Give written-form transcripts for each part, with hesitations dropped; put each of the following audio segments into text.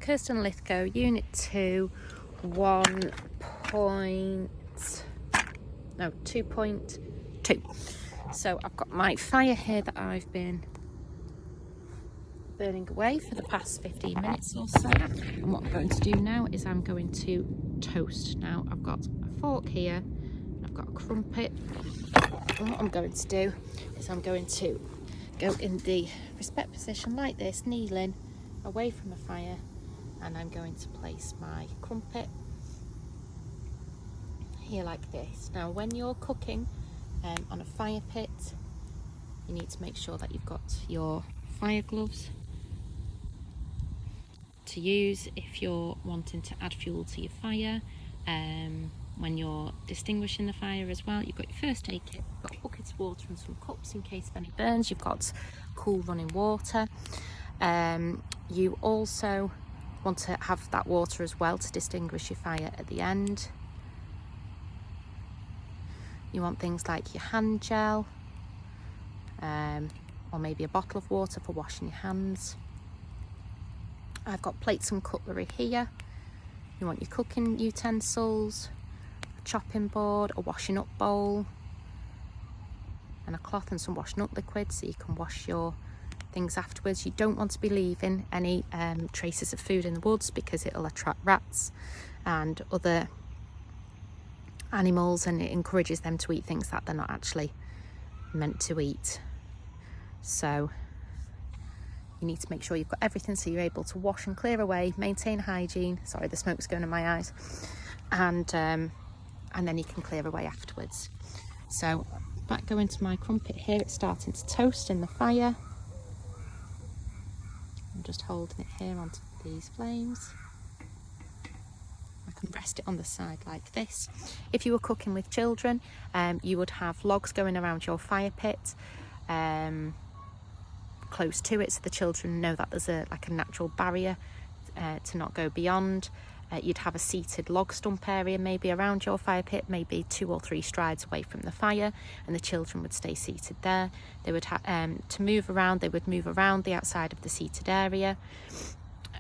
Kirsten Lythgoe, Unit 2, 2.2. So I've got my fire here that I've been burning away for the past 15 minutes or so. And what I'm going to do now is I'm going to toast. Now I've got a fork here, and I've got a crumpet. And what I'm going to do is I'm going to go in the respect position like this, kneeling away from the fire, and I'm going to place my crumpet here like this. Now when you're cooking on a fire pit, you need to make sure that you've got your fire gloves to use if you're wanting to add fuel to your fire. When you're distinguishing the fire as well, you've got your first aid kit, you've got a bucket of water and some cups in case of any burns, you've got cool running water. You also want to have that water as well to distinguish your fire at the end. You want things like your hand gel, or maybe a bottle of water for washing your hands. I've got plates and cutlery here. You want your cooking utensils, a chopping board, a washing up bowl, and a cloth and some washing up liquid so you can wash your things afterwards. You don't want to be leaving any traces of food in the woods because it'll attract rats and other animals, and it encourages them to eat things that they're not actually meant to eat. So you need to make sure you've got everything so you're able to wash and clear away, maintain hygiene. Sorry, the smoke's going in my eyes. And then you can clear away afterwards. So back going to my crumpet here, it's starting to toast in the fire. I'm just holding it here onto these flames. I can rest it on the side like this. If you were cooking with children, you would have logs going around your fire pit, close to it, so the children know that there's a natural barrier to not go beyond. You'd have a seated log stump area maybe around your fire pit, maybe 2 or 3 strides away from the fire, and the children would stay seated there. They would have to move around. They would move around the outside of the seated area,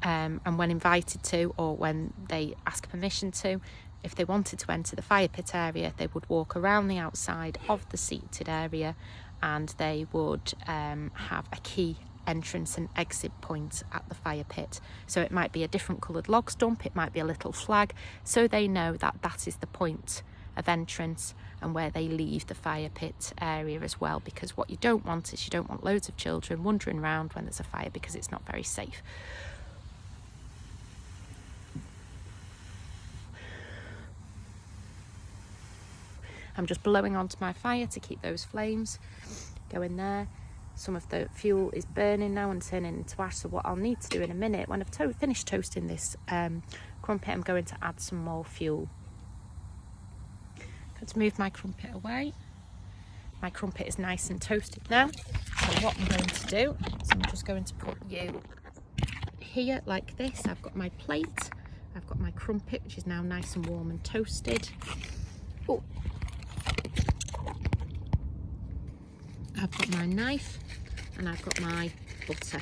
and when invited to, or when they ask permission to, if they wanted to enter the fire pit area, they would walk around the outside of the seated area, and they would have a key entrance and exit point at the fire pit. So it might be a different coloured log stump, it might be a little flag, so they know that that is the point of entrance and where they leave the fire pit area as well, because what you don't want is you don't want loads of children wandering around when there's a fire, because it's not very safe. I'm just blowing onto my fire to keep those flames going there. Some of the fuel is burning now and turning into ash, so what I'll need to do in a minute, when I've finished toasting this crumpet, I'm going to add some more fuel. I'm going to move my crumpet away. My crumpet is nice and toasted now, so what I'm going to do is I'm just going to put you here like this. I've got my plate, I've got my crumpet, which is now nice and warm and toasted. Oh, I've got my knife and I've got my butter.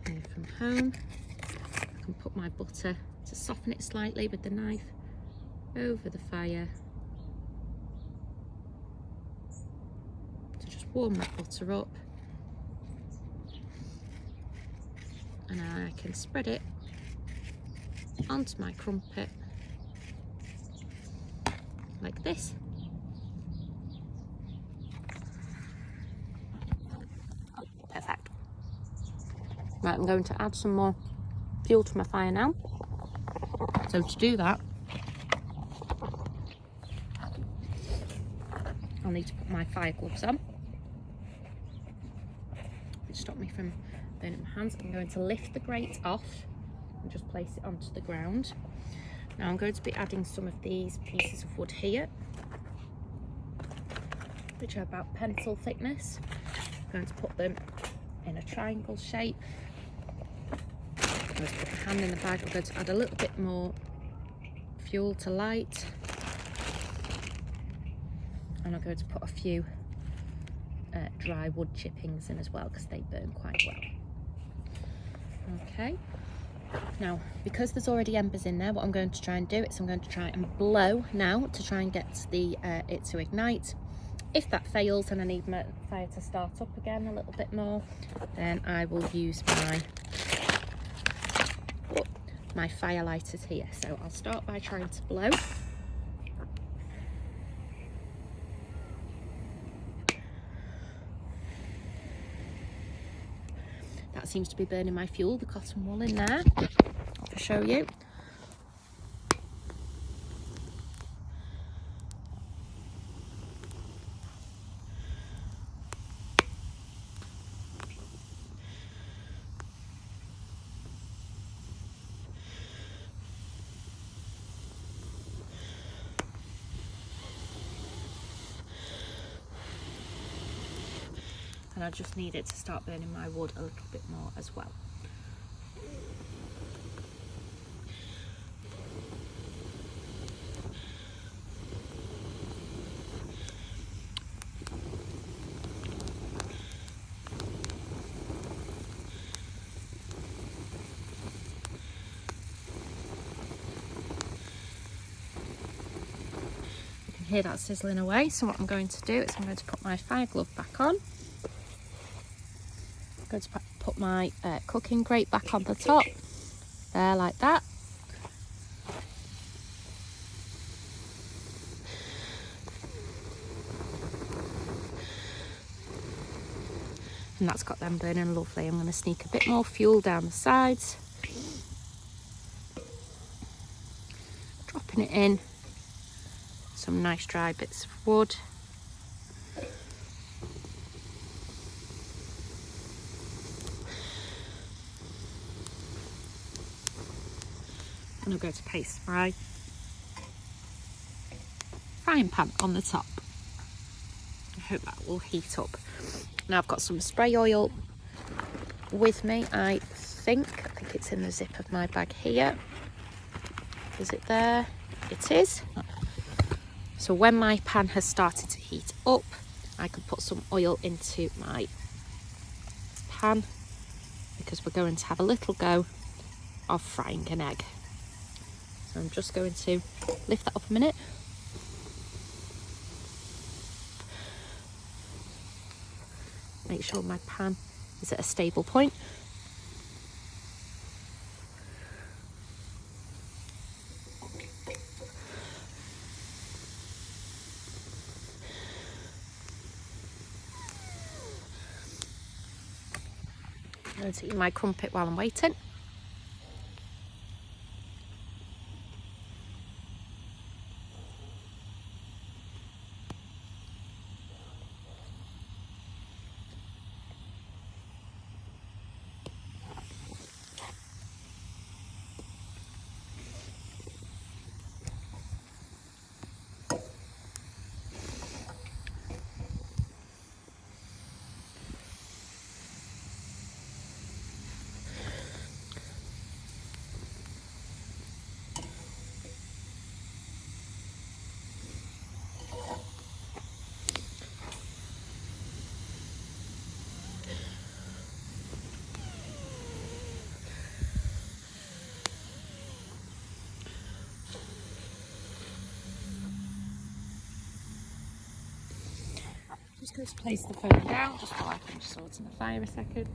Here from home, I can put my butter to soften it slightly with the knife over the fire to just warm that butter up, and I can spread it onto my crumpet like this. Perfect. Right, I'm going to add some more fuel to my fire now. So to do that, I'll need to put my fire gloves on, which stop me from burning my hands. I'm going to lift the grate off and just place it onto the ground. Now I'm going to be adding some of these pieces of wood here, which are about pencil thickness. I'm going to put them in a triangle shape. I'm going to put the hand in the bag. I'm going to add a little bit more fuel to light, and I'm going to put a few dry wood chippings in as well, because they burn quite well. Okay, now because there's already embers in there, what I'm going to try and do is I'm going to try and blow now to try and get the it to ignite. If that fails and I need my fire to start up again a little bit more, then I will use my fire lighters here. So I'll start by trying to blow. That seems to be burning my fuel, the cotton wool in there. I'll show you. And I just need it to start burning my wood a little bit more as well. You can hear that sizzling away, so what I'm going to do is I'm going to put my fire glove back on. I'm going to put my cooking grate back on the top, there, like that. And that's got them burning lovely. I'm going to sneak a bit more fuel down the sides, dropping it in, some nice dry bits of wood. And I'm going to place my frying pan on the top. I hope that will heat up. Now I've got some spray oil with me. I think it's in the zip of my bag here. Is it there? It is. So when my pan has started to heat up, I can put some oil into my pan because we're going to have a little go of frying an egg. So I'm just going to lift that up a minute. Make sure my pan is at a stable point. I'm going to eat my crumpet while I'm waiting. Just going to place the phone down just while I finish sorting the fire a second.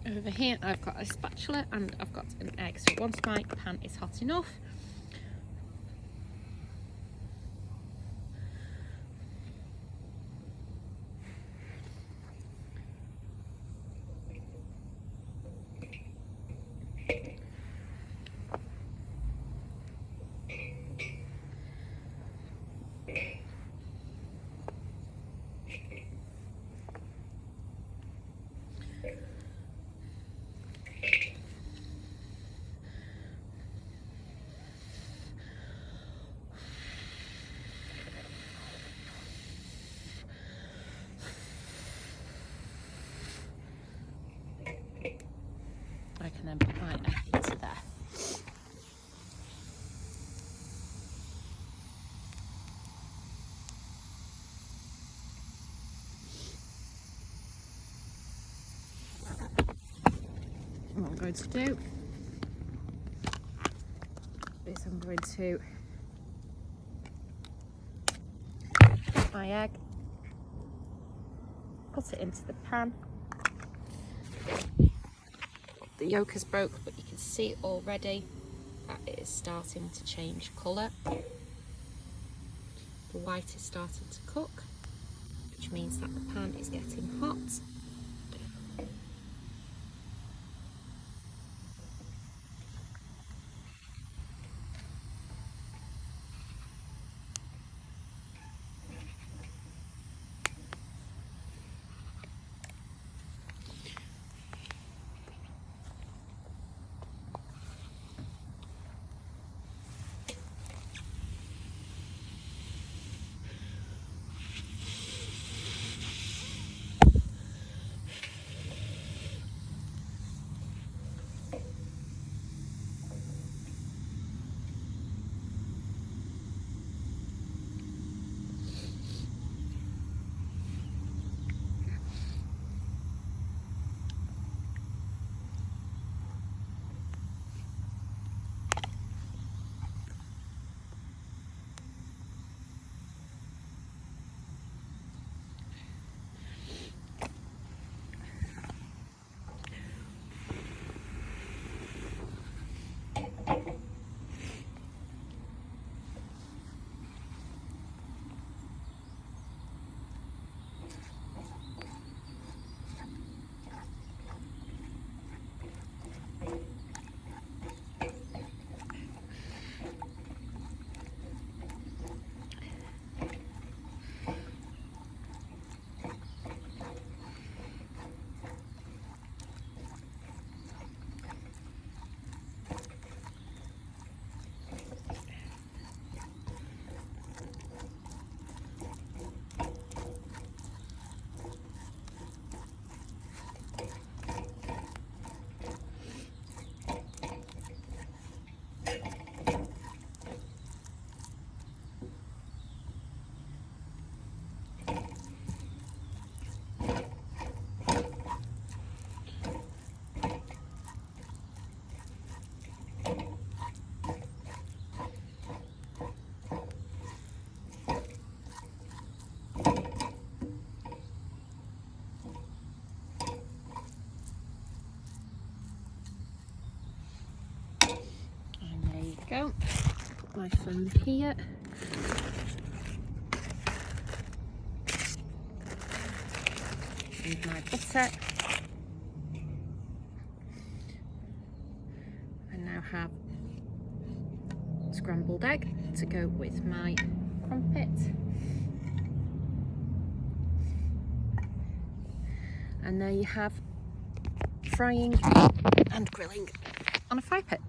Over here I've got a spatula and I've got an egg, so once my pan is hot enough, and then put my egg into there. What I'm going to do is I'm going to put my egg, put it into the pan. The yolk is broke, but you can see already that it is starting to change colour. The white is starting to cook, which means that the pan is getting hot. Go. Put my phone here. And my butter. I now have scrambled egg to go with my crumpet. And there you have frying and grilling on a fire pit.